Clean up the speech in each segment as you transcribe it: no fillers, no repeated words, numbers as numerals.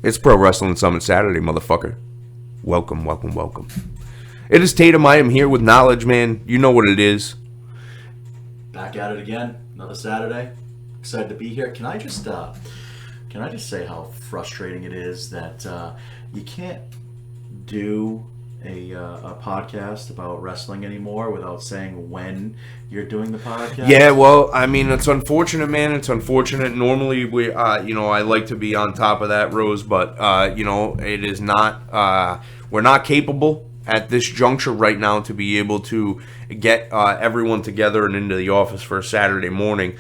It's Pro Wrestling Summit Saturday, motherfucker. Welcome, welcome, welcome. It is Tatum. I am here with Knowledge, man. You know what it is. Back at it again. Another Saturday. Excited to be here. Can I just say how frustrating it is that you can't do a podcast about wrestling anymore without saying when you're doing the podcast? Yeah, well, I mean, it's unfortunate, man. It's unfortunate. Normally, I like to be on top of that, Rose, but it is not. We're not capable at this juncture right now to be able to get everyone together and into the office for a Saturday morning.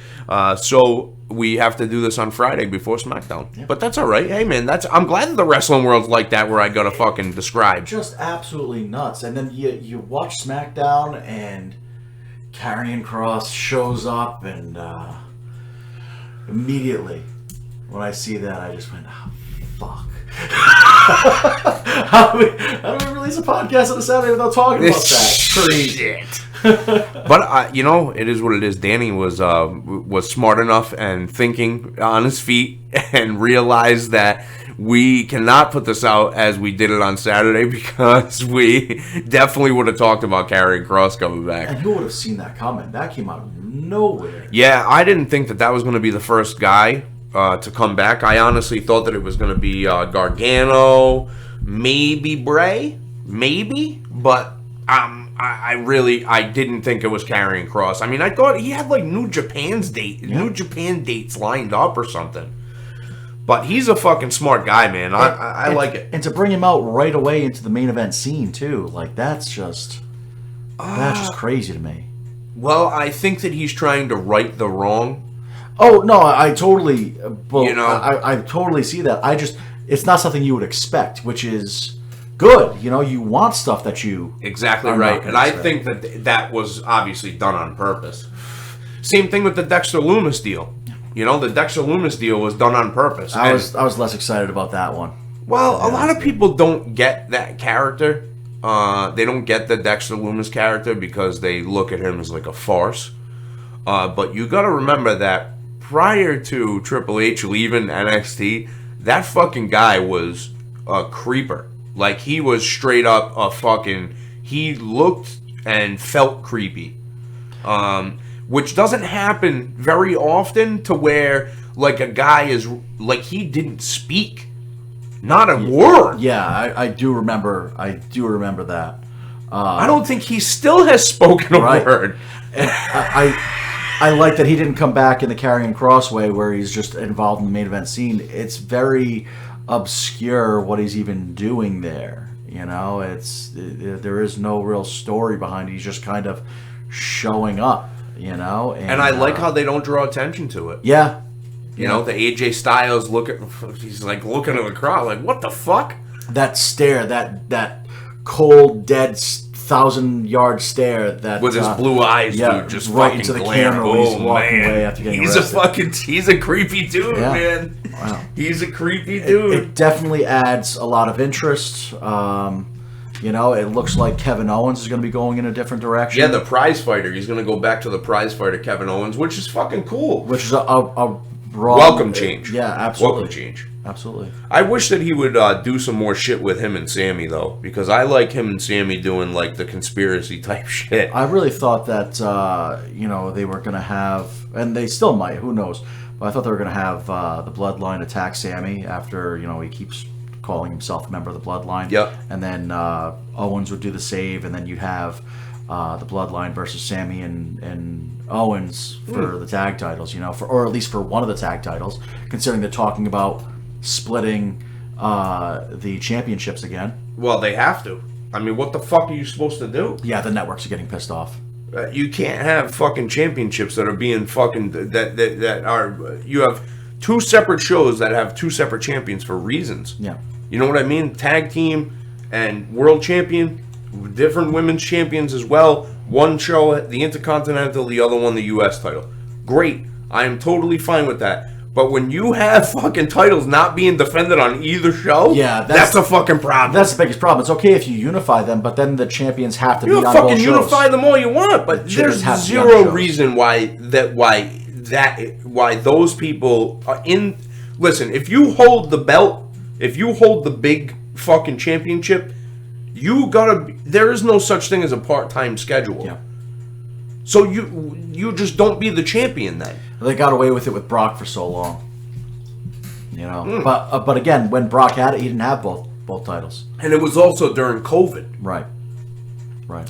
So we have to do this on Friday before SmackDown. Yeah. But that's all right. Hey, man, I'm glad that the wrestling world's like that where I got to fucking describe. Just absolutely nuts. And then you watch SmackDown and Karrion Kross shows up and immediately when I see that, I just went, oh, fuck. How do we release a podcast on a Saturday without talking about that? Crazy. Shit. But it is what it is. Danny was smart enough and thinking on his feet and realized that we cannot put this out as we did it on Saturday because we definitely would have talked about Karrion Kross coming back. And who would have seen that coming? That came out of nowhere. Yeah, I didn't think that was going to be the first guy to come back. I honestly thought that it was going to be Gargano, maybe Bray, but I didn't think it was Karrion Kross. I mean, I thought he had like New Japan dates lined up or something. But he's a fucking smart guy, man. I like it. And to bring him out right away into the main event scene too, like that's just crazy to me. Well, I think that he's trying to right the wrong. Oh no, I totally. Well, I totally see that. It's not something you would expect, which is good. You want stuff that you exactly right, and I think that was obviously done on purpose. Same thing with the Dexter Lumis deal. The Dexter Lumis deal was done on purpose. I was less excited about that one. Well, a lot of people don't get that character. They don't get the Dexter Lumis character because they look at him as like a farce. But you got to remember that prior to Triple H leaving NXT, that fucking guy was a creeper. Like, he was straight up he looked and felt creepy. Which doesn't happen very often to where, like, a guy is, like, he didn't speak. Not a word. Yeah, I do remember that. I don't think he still has spoken a word. I like that he didn't come back in the Karrion Kross way where he's just involved in the main event scene. It's very obscure what he's even doing there. There is no real story behind it. He's just kind of showing up, and I like how they don't draw attention to it. Yeah. The AJ Styles he's like looking at the crowd like, what the fuck? That stare, that cold, dead 1,000-yard stare that with his blue eyes, dude, just right fucking into the glare. camera when he's walking away after getting arrested. He's a creepy dude, man. Wow. He's a creepy dude. It definitely adds a lot of interest. It looks like Kevin Owens is going to be going in a different direction. Yeah, the prize fighter. He's going to go back to the prize fighter, Kevin Owens, which is fucking cool. Which is a welcome change. Yeah, absolutely. Welcome change. Absolutely. I wish that he would do some more shit with him and Sammy, though, because I like him and Sammy doing, like, the conspiracy type shit. I really thought that, they were going to have, and they still might, who knows, but I thought they were going to have the Bloodline attack Sammy after, he keeps calling himself a member of the Bloodline. Yep. And then Owens would do the save, and then you'd have the Bloodline versus Sammy and Owens for the tag titles, or at least for one of the tag titles, considering they're talking about splitting the championships again. Well, they have to. I mean, what the fuck are you supposed to do? Yeah, the networks are getting pissed off. You can't have fucking championships that are being fucking that are. You have two separate shows that have two separate champions for reasons. Yeah. You know what I mean? Tag team and world champion, different women's champions as well. One show the Intercontinental, the other one the U.S. title. Great. I am totally fine with that. But when you have fucking titles not being defended on either show, Yeah, that's a fucking problem. That's the biggest problem. It's okay if you unify them, but then the champions have to be You on both fucking shows. unify them all you want, but there's have to be on zero shows. reason why those people are in. Listen, if you hold the belt, if you hold the big fucking championship, you gotta. There is no such thing as a part-time schedule. Yeah. So you just don't be the champion then. They got away with it with Brock for so long. You know, Hmm. but again, when Brock had it, he didn't have both titles. And it was also during COVID. Right.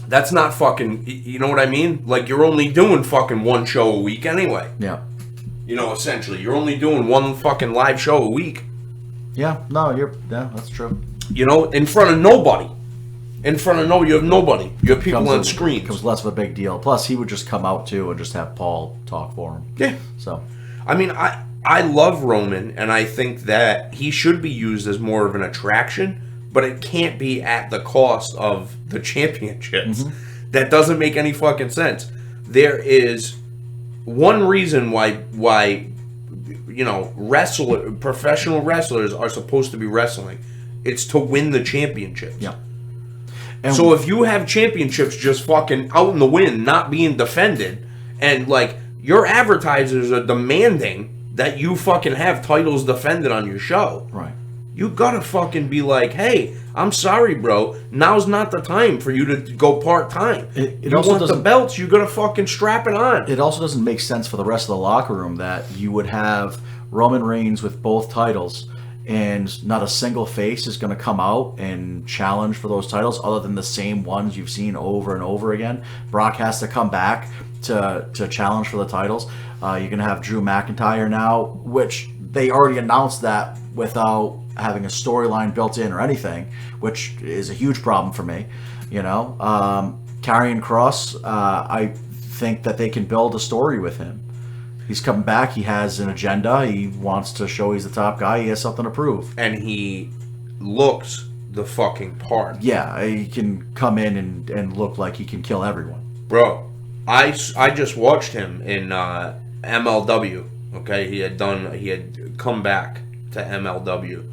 That's not fucking. You know what I mean? Like you're only doing fucking one show a week anyway. Yeah. You know, essentially, you're only doing one fucking live show a week. Yeah. No, that's true. You know, in front of nobody. You have nobody. You have people on screens. Becomes less of a big deal. Plus, he would just come out too and just have Paul talk for him. Yeah. So, I mean, I love Roman, and I think that he should be used as more of an attraction, but it can't be at the cost of the championships. Mm-hmm. That doesn't make any fucking sense. There is one reason why you know, professional wrestlers are supposed to be wrestling. It's to win the championships. yeah. So if you have championships just fucking out in the wind, not being defended, and like your advertisers are demanding that you fucking have titles defended on your show, Right. you gotta fucking be like, hey, I'm sorry, bro. Now's not the time for you to go part-time. It You also want the doesn't- belts, you gotta fucking strap it on. It also doesn't make sense for the rest of the locker room that you would have Roman Reigns with both titles and not a single face is going to come out and challenge for those titles other than the same ones you've seen over and over again. Brock has to come back to challenge for the titles. You're going to have Drew McIntyre now, which they already announced that without having a storyline built in or anything, which is a huge problem for me. You know, Karrion Kross, I think that they can build a story with him. He's coming back. He has an agenda. He wants to show he's the top guy. He has something to prove. And he looks the fucking part. Yeah, he can come in and look like he can kill everyone. Bro, I just watched him in MLW. Okay, he had come back to MLW,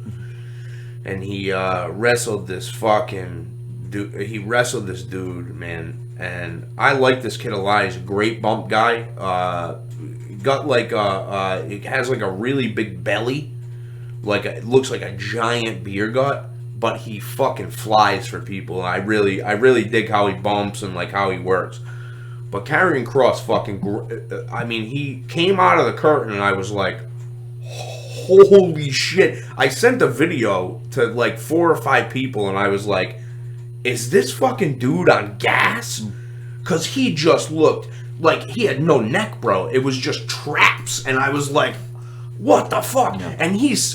and he wrestled this fucking dude. He wrestled this dude, man, and I like this kid a lot. He's a great bump guy. Got like it has like a really big belly, it looks like a giant beer gut. But he fucking flies for people. I really dig how he bumps and like how he works. But Karrion Kross I mean, he came out of the curtain and I was like, holy shit. I sent a video to like 4 or 5 people and I was like, is this fucking dude on gas? Because he just looked like he had no neck, bro. It was just traps. And I was like, what the fuck? Yeah. And he's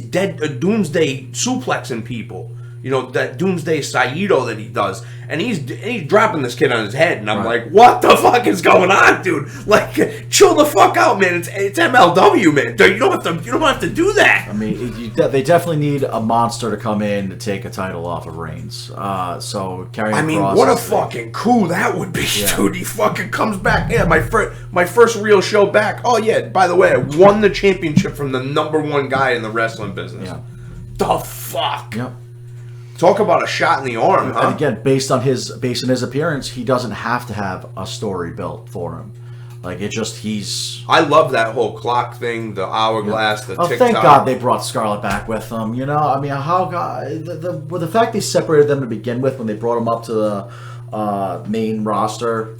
dead, doomsday suplexing people. You know, that doomsday Saito that he does. And he's dropping this kid on his head. And I'm Right. like, what the fuck is going on, dude? Like, chill the fuck out, man. It's MLW, man. You don't have to do that. I mean, they definitely need a monster to come in to take a title off of Reigns. So Karrion I mean, Kross what a is- fucking coup that would be, Yeah. dude. He fucking comes back. Yeah, my first real show back. Oh, yeah, by the way, I won the championship from the #1 guy in the wrestling business. Yeah. The fuck? Yep. Talk about a shot in the arm, huh? And again, based on his appearance, he doesn't have to have a story built for him. Like he's. I love that whole clock thing, the hourglass, the Oh, TikTok. thank God they brought Scarlett back with them. You know, I mean, the fact they separated them to begin with when they brought them up to the main roster,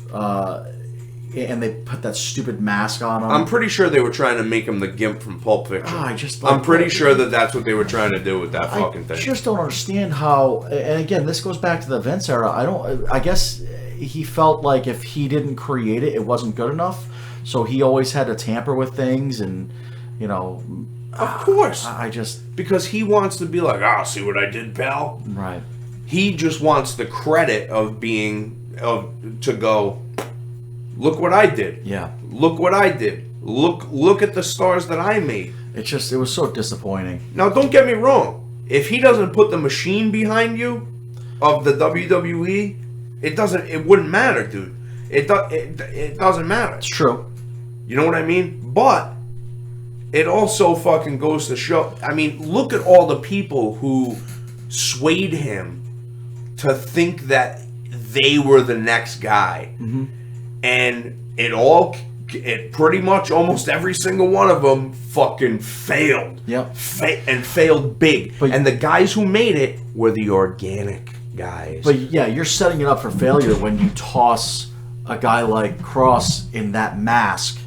and they put that stupid mask on them. I'm pretty sure they were trying to make him the Gimp from Pulp Fiction. I'm pretty sure that's what they were trying to do with that fucking thing. I just don't understand how. And again, this goes back to the Vince era. I guess he felt like if he didn't create it, it wasn't good enough. So he always had to tamper with things, and you know. Of course. I just Because he wants to be like, see what I did, pal? right. He just wants the credit of to go, look what I did. Yeah. Look what I did. Look at the stars that I made. It was so disappointing. Now, don't get me wrong. If he doesn't put the machine behind you of the WWE, it wouldn't matter, dude. It doesn't matter. It's true. You know what I mean? But it also fucking goes to show. I mean, look at all the people who swayed him to think that they were the next guy, and it pretty much almost every single one of them fucking failed. Yep. And failed big. But, and the guys who made it were the organic guys. But yeah, you're setting it up for failure when you toss a guy like Cross in that mask.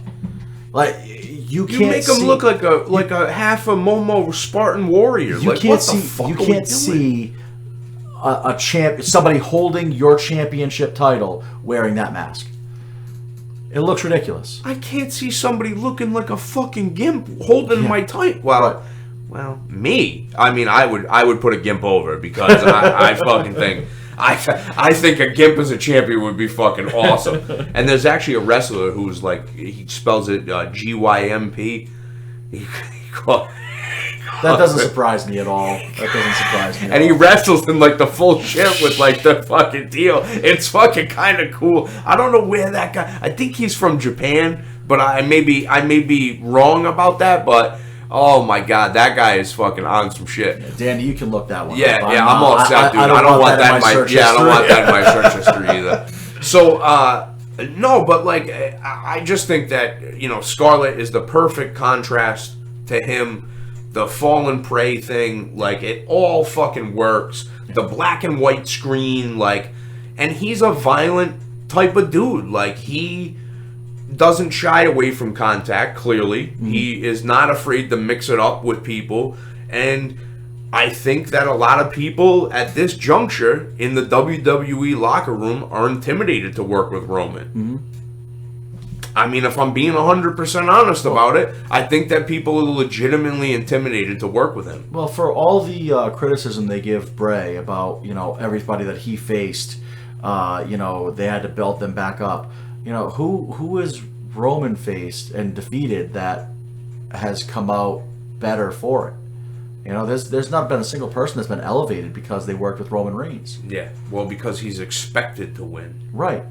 Like you can't make him look like a half a Momo Spartan warrior. You like, can't what the see. fuck You are we can't doing? see a champ, somebody holding your championship title wearing that mask. It looks ridiculous. I can't see somebody looking like a fucking gimp holding my title. Well, me. I mean, I would put a gimp over because I fucking think I think a gimp as a champion would be fucking awesome. And there's actually a wrestler who's like, he spells it GYMP. That doesn't surprise me at all. That doesn't surprise me. And he wrestles in like the full shit with like the fucking deal. It's fucking kind of cool. I don't know where that guy. I think he's from Japan, but I may be wrong about that. But oh my god, that guy is fucking on some shit. Danny, you can look that one. Yeah, up. I'm all set, dude. I don't want that in my search history. I don't want that in my search history either. So no, but like I just think that Scarlett is the perfect contrast to him. The fallen prey thing, like, it all fucking works. The black and white screen, like, and he's a violent type of dude. Like, he doesn't shy away from contact, clearly. He is not afraid to mix it up with people. And I think that a lot of people at this juncture in the WWE locker room are intimidated to work with Roman. I mean, if I'm being 100% honest about it, I think that people are legitimately intimidated to work with him. Well, for all the criticism they give Bray about, everybody that he faced, they had to belt them back up. Who is Roman faced and defeated that has come out better for it? There's not been a single person that's been elevated because they worked with Roman Reigns. Yeah, well, because he's expected to win. Right.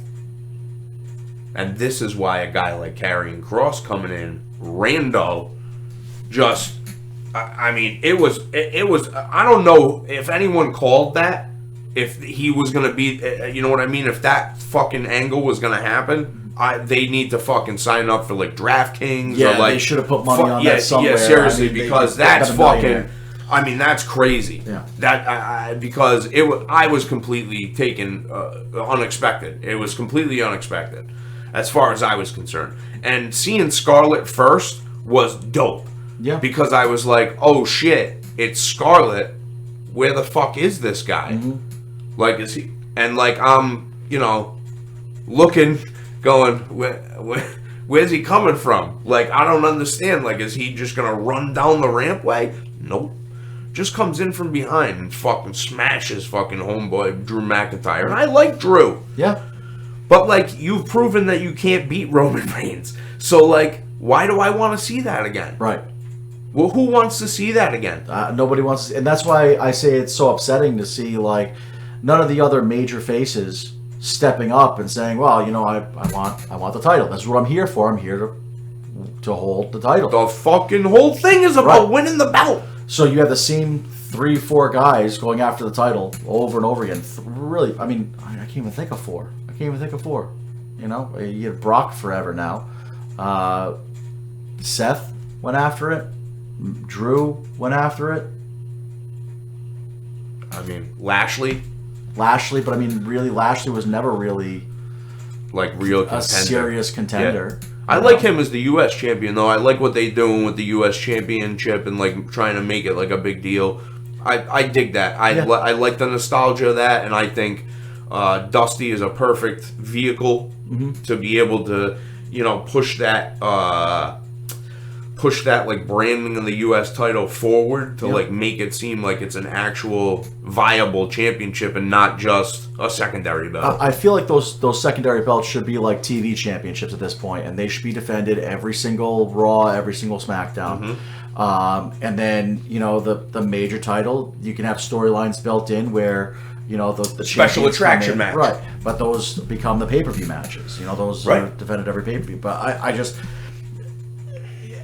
And this is why a guy like Karrion Kross coming in, Rando, just, I mean, it was, I don't know if anyone called that, if he was going to be, you know what I mean? If that fucking angle was going to happen, they need to fucking sign up for like DraftKings. Yeah, or like, they should have put money on that somewhere. Yeah, seriously, because that's fucking, millionaire. I mean, that's crazy. Yeah. That because I was completely taken unexpected. It was completely unexpected. As far as I was concerned. And seeing Scarlett first was dope. Yeah. Because I was like, oh shit, it's Scarlett. Where the fuck is this guy? Like, is he... And like, I'm, looking, going, where's he coming from? Like, I don't understand. Like, is he just gonna run down the rampway? Nope. Just comes in from behind and fucking smashes fucking homeboy Drew McIntyre. And I like Drew. Yeah. But, like, you've proven that you can't beat Roman Reigns. So, like, why do I want to see that again? Right. Well, who wants to see that again? Nobody wants to. And that's why I say it's so upsetting to see, like, none of the other major faces stepping up and saying, well, I want the title. That's what I'm here for. I'm here to hold the title. The fucking whole thing is about winning the belt. So you have the same 3-4 guys going after the title over and over again. Really, I mean, I can't even think of 4. I can't even think of 4. You have Brock forever now. Seth went after it. Drew went after it. I mean, Lashley, but I mean, really, Lashley was never really like real contender. A serious contender. Yeah. I like him as the U.S. champion, though. I like what they doing with the U.S. championship and like trying to make it like a big deal. I dig that. I like the nostalgia of that, and I think Dusty is a perfect vehicle to be able to, push that like branding of the U.S. title forward to like make it seem like it's an actual viable championship and not just a secondary belt. I feel like those secondary belts should be like TV championships at this point, and they should be defended every single Raw, every single SmackDown. And then the major title, you can have storylines built in where the special attraction match, right? But those become the pay-per-view matches. Those are defended every pay-per-view. But I just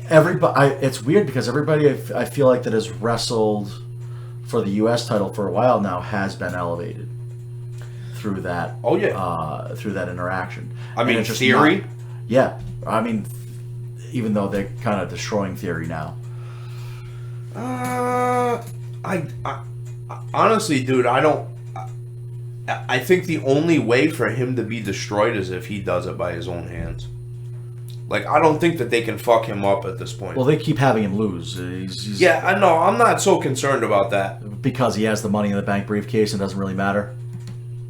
everybody. It's weird because everybody I feel like that has wrestled for the U.S. title for a while now has been elevated through that. Oh yeah. Through that interaction. I mean, it's just Theory. Yeah, I mean, even though they're kind of destroying Theory now. I honestly, dude, I think the only way for him to be destroyed is if he does it by his own hands. Like, I don't think that they can fuck him up at this point. Well, they keep having him lose. He's yeah, I know. I'm not so concerned about that. because he has the Money in the Bank briefcase and it doesn't really matter.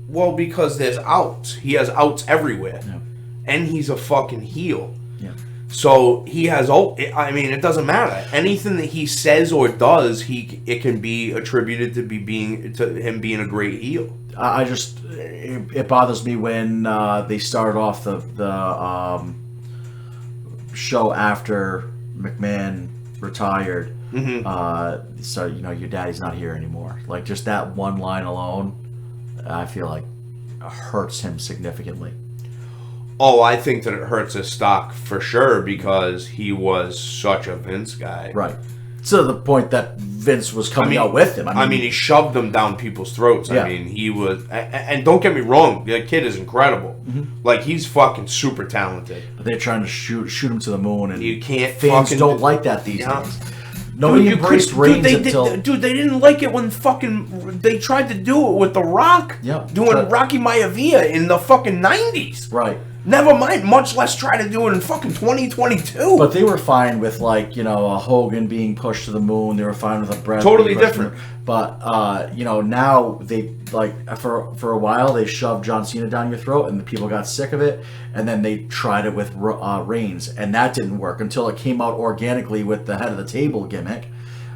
Well, because there's outs. He has outs everywhere. Yeah. And he's a fucking heel. Yeah. So he has. I mean, it doesn't matter. Anything that he says or does, it can be attributed to him being a great heel. I just it bothers me when they started off the show after McMahon retired. Mm-hmm. So your daddy's not here anymore. Like just that one line alone, I feel like hurts him significantly. Oh, I think that it hurts his stock for sure because he was such a Vince guy. Right. To the point that Vince was coming out with him. I mean, he shoved them down people's throats. Yeah. I mean, he was... And don't get me wrong, the kid is incredible. Mm-hmm. Like, he's fucking super talented. But they're trying to shoot him to the moon, and You can't fans fucking... don't like that these Yeah. days. Nobody embraced Reigns until... Dude, they didn't like it when fucking... They tried to do it with The Rock. Yep. Doing Right. Rocky Maivia in the fucking 90s. Right. Never mind, much less try to do it in fucking 2022. But they were fine with, like, a Hogan being pushed to the moon. They were fine with a Bret. Totally being pushed to the different. moon. But, now they, like, for a while, they shoved John Cena down your throat, and the people got sick of it. And then they tried it with Reigns, and that didn't work until it came out organically with the head of the table gimmick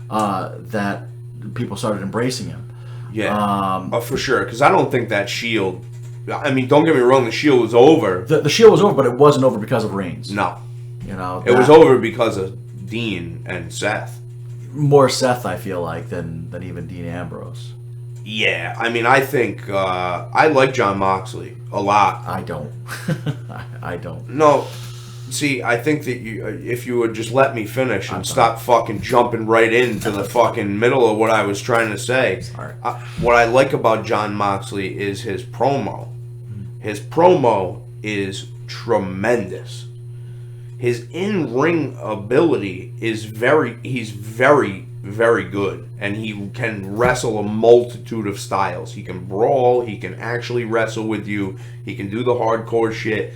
that people started embracing him. Yeah, for sure. Because I don't think that Shield... I mean, don't get me wrong, the Shield was over. The Shield was over, but it wasn't over because of Reigns. No. It was over because of Dean and Seth. More Seth, I feel like, than even Dean Ambrose. Yeah, I mean, I think I like Jon Moxley a lot. I don't. I don't. No, see, I think that if you would just let me finish and stop fucking jumping right into the fucking middle of what I was trying to say. Sorry. What I like about Jon Moxley is his promo. His promo is tremendous. His in-ring ability is he's very, very good. And he can wrestle a multitude of styles. He can brawl, he can actually wrestle with you, he can do the hardcore shit.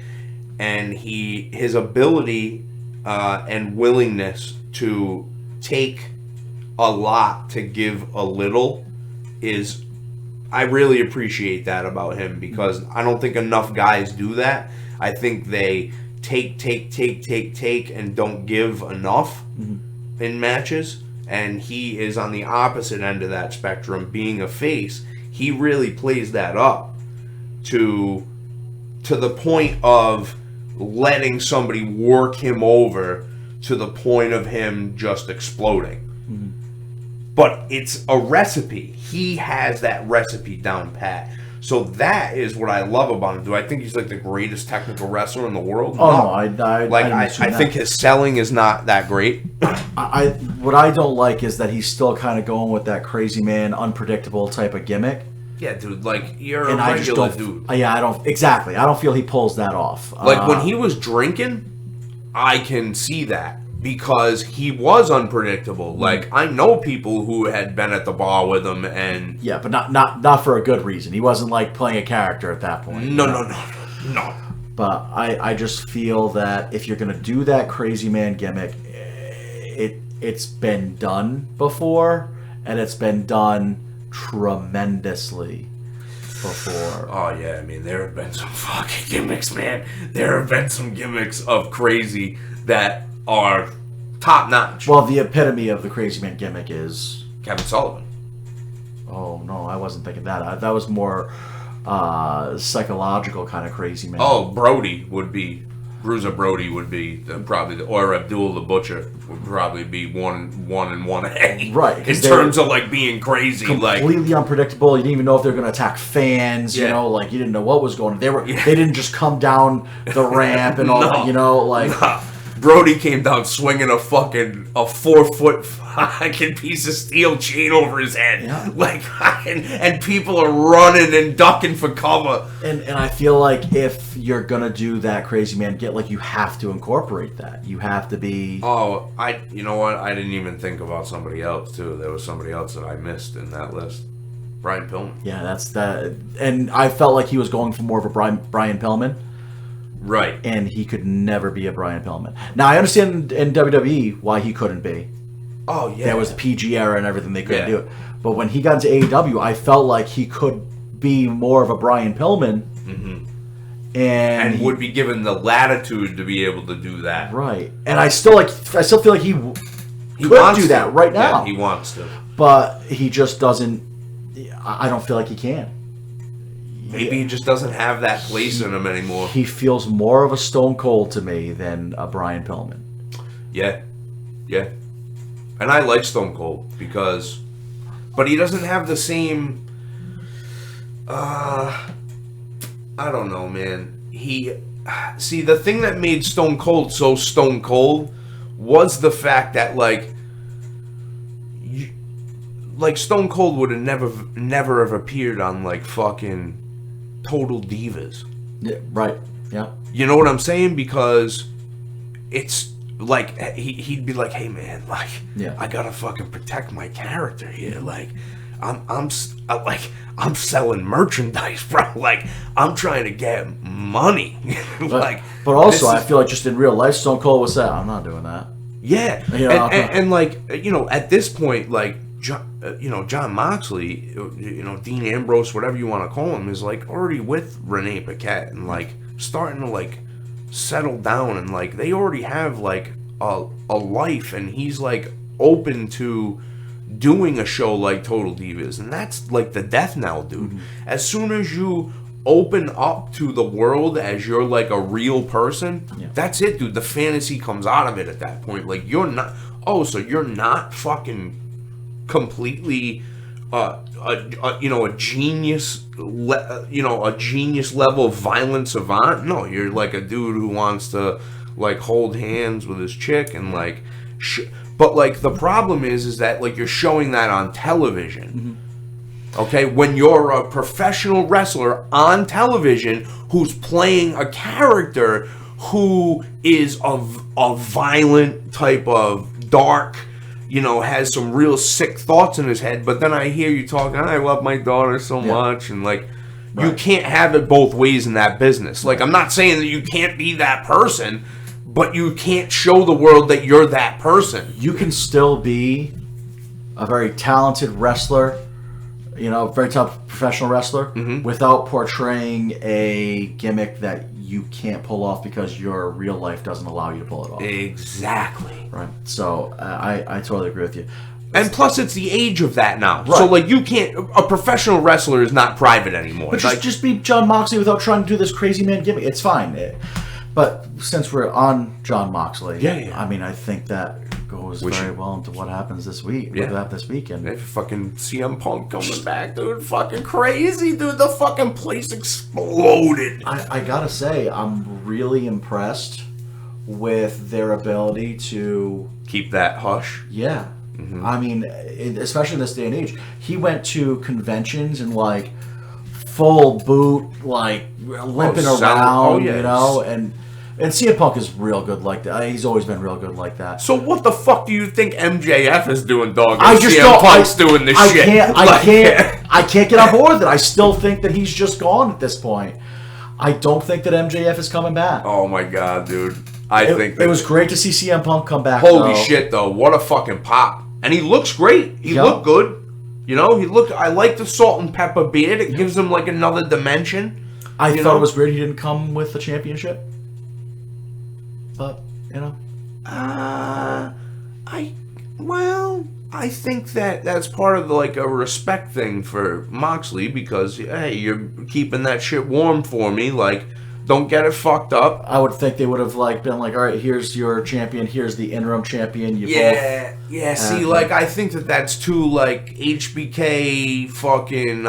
And his ability and willingness to take a lot to give a little is... I really appreciate that about him because I don't think enough guys do that. I think they take, and don't give enough in matches. And he is on the opposite end of that spectrum. Being a face, he really plays that up to the point of letting somebody work him over to the point of him just exploding. But it's a recipe. He has that recipe down pat. So that is what I love about him. Do I think he's like the greatest technical wrestler in the world? Oh, no. I think his selling is not that great. What I don't like is that he's still kind of going with that crazy man, unpredictable type of gimmick. Yeah, dude, like, you're And a I just regular don't, dude. I don't feel he pulls that off. Like, when he was drinking, I can see that. Because he was unpredictable. Like, I know people who had been at the bar with him and... Yeah, but not for a good reason. He wasn't, like, playing a character at that point. No. But I just feel that if you're going to do that crazy man gimmick, it's been done before, and it's been done tremendously before. Oh, yeah, I mean, there have been some fucking gimmicks, man. There have been some gimmicks of crazy that are top notch. Well, the epitome of the crazy man gimmick is Kevin Sullivan. Oh no, I wasn't thinking that. That was more psychological kind of crazy man. Oh, Bruiser Brody would be or Abdul the Butcher would probably be one and 1A. Right. In terms of like being crazy, completely unpredictable. You didn't even know if they were going to attack fans. Yeah. Like you didn't know what was going on. They didn't just come down the ramp and all. No. Like. No. Brody came down swinging a 4-foot fucking piece of steel chain over his head. Yeah. Like, and people are running and ducking for cover. And I feel like if you're gonna do that crazy man get, like, you have to incorporate that. You have to be. Oh, you know what? I didn't even think about somebody else too. There was somebody else that I missed in that list. Brian Pillman. Yeah, that's that. And I felt like he was going for more of a Brian Pillman. Right. And he could never be a Brian Pillman. Now, I understand in WWE why he couldn't be. Oh, yeah. There was the PG era and everything, they couldn't Yeah. do it. But when he got into AEW, I felt like he could be more of a Brian Pillman. Mm-hmm. And would be given the latitude to be able to do that. Right. And I still feel like he could wants do to. that right now. Yeah, he wants to. But he just doesn't. I don't feel like he can. Maybe he just doesn't have that place in him anymore. He feels more of a Stone Cold to me than a Brian Pillman. Yeah. Yeah. And I like Stone Cold but he doesn't have the same, I don't know, man. See, the thing that made Stone Cold so Stone Cold was the fact that, like Stone Cold would have never have appeared on, like, fucking Total Divas. Yeah, right. Yeah. You know what I'm saying? Because it's like he'd be like, "Hey man, like, Yeah. I gotta fucking protect my character here. Like, I'm selling merchandise, bro. Like, I'm trying to get money. Like, but also, I feel like just in real life, Stone Cold was that. I'm not doing that. yeah, You know? and like, you know, at this point, like, John Moxley, Dean Ambrose, whatever you want to call him, is, like, already with Renee Paquette and, like, starting to, like, settle down, and, like, they already have, like, a life, and he's, like, open to doing a show like Total Divas, and that's, like, the death knell, dude. Mm-hmm. As soon as you open up to the world as you're, like, a real person, that's it, dude. The fantasy comes out of it at that point. Like, you're not, so you're not fucking completely a genius a genius level violent savant. No, you're like a dude who wants to, like, hold hands with his chick and, like, but, like, the problem is that, like, you're showing that on television. Mm-hmm. Okay, when you're a professional wrestler on television who's playing a character who is a violent type of dark, has some real sick thoughts in his head, but then I hear you talking, I love my daughter so much, and, like, you can't have it both ways in that business. Like, I'm not saying that you can't be that person, but you can't show the world that you're that person. You can still be a very talented wrestler, very top professional wrestler, without portraying a gimmick that you can't pull off because your real life doesn't allow you to pull it off. Exactly. Right. So I totally agree with you. And plus, it's the age of that now. Right. So, like, you can't. A professional wrestler is not private anymore. But like, just be John Moxley without trying to do this crazy man gimmick. It's fine. But since we're on John Moxley, yeah. I mean, I think that goes very well into what happens this week. Yeah. What happens this weekend. If fucking CM Punk coming back, dude, fucking crazy, dude. The fucking place exploded. I gotta say, I'm really impressed with their ability to keep that hush. Yeah. Mm-hmm. I mean, especially in this day and age, he went to conventions and, like, full boot, like, limping around, and CM Punk is real good like that. He's always been real good like that. So what the fuck do you think MJF is doing, dog? I just CM Punk's doing this shit. I can't get on board with it. I still think that he's just gone at this point. I don't think that MJF is coming back. Oh my god, dude. I think it was great to see CM Punk come back. Holy shit, though! What a fucking pop! And he looks great. He looked good. I like the salt and pepper beard. It gives him, like, another dimension. I thought it was weird he didn't come with the championship. But, I think that's part of, like, a respect thing for Moxley, because, hey, you're keeping that shit warm for me. Like, Don't get it fucked up. I would think they would have like been like, all right, here's your champion, here's the interim champion. You Yeah. See, both like I think that's too like HBK fucking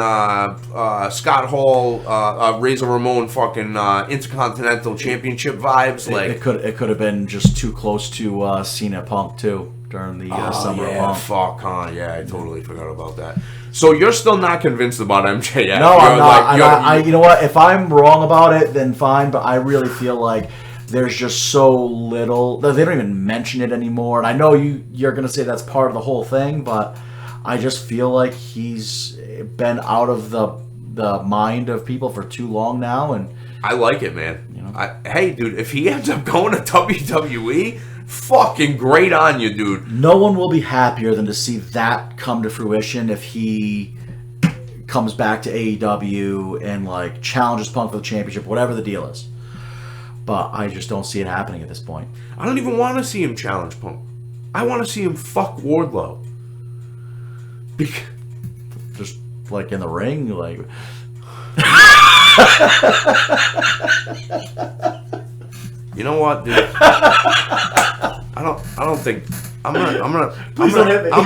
Scott Hall, Razor Ramon fucking Intercontinental Championship vibes. Like it could have been just too close to Cena Punk too during the Summer of Punk. Fuck, huh? Yeah, I totally forgot about that. So you're still not convinced about MJF? No, I'm not. You know what? If I'm wrong about it, then fine. But I really feel like there's just so little. They don't even mention it anymore. And I know you're going to say that's part of the whole thing, but I just feel like he's been out of the mind of people for too long now. And I like it, man. Hey, dude, if he ends up going to WWE, fucking great on you, dude. No one will be happier than to see that come to fruition if he comes back to AEW and like challenges Punk for the championship, whatever the deal is. But I just don't see it happening at this point. I don't even want to see him challenge Punk. I want to see him fuck Wardlow. Just like in the ring, like. You know what, dude? I don't think I'm gonna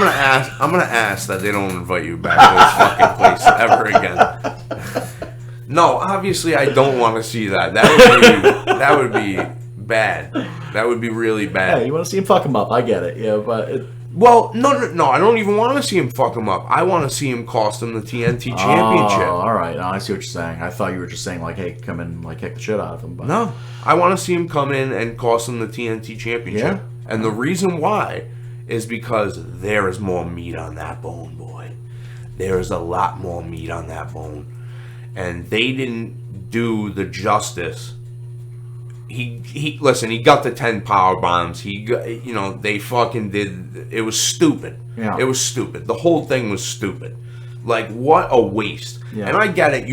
ask that they don't invite you back to this fucking place ever again. No, obviously I don't want to see that. That would be bad. That would be really bad. Hey, you want to see him fuck him up? I get it. Yeah, but well, no. I don't even want to see him fuck him up. I want to see him cost him the TNT Championship. Oh, all right. No, I see what you're saying. I thought you were just saying like, hey, come in, like kick the shit out of him. But no, I want to see him come in and cost him the TNT Championship. Yeah. And the reason why is because there is more meat on that bone, boy. There is a lot more meat on that bone. And they didn't do the justice. He listen, he got the 10 power bombs. They fucking did. It was stupid. Yeah. It was stupid. The whole thing was stupid. Like, what a waste. Yeah. And I get it.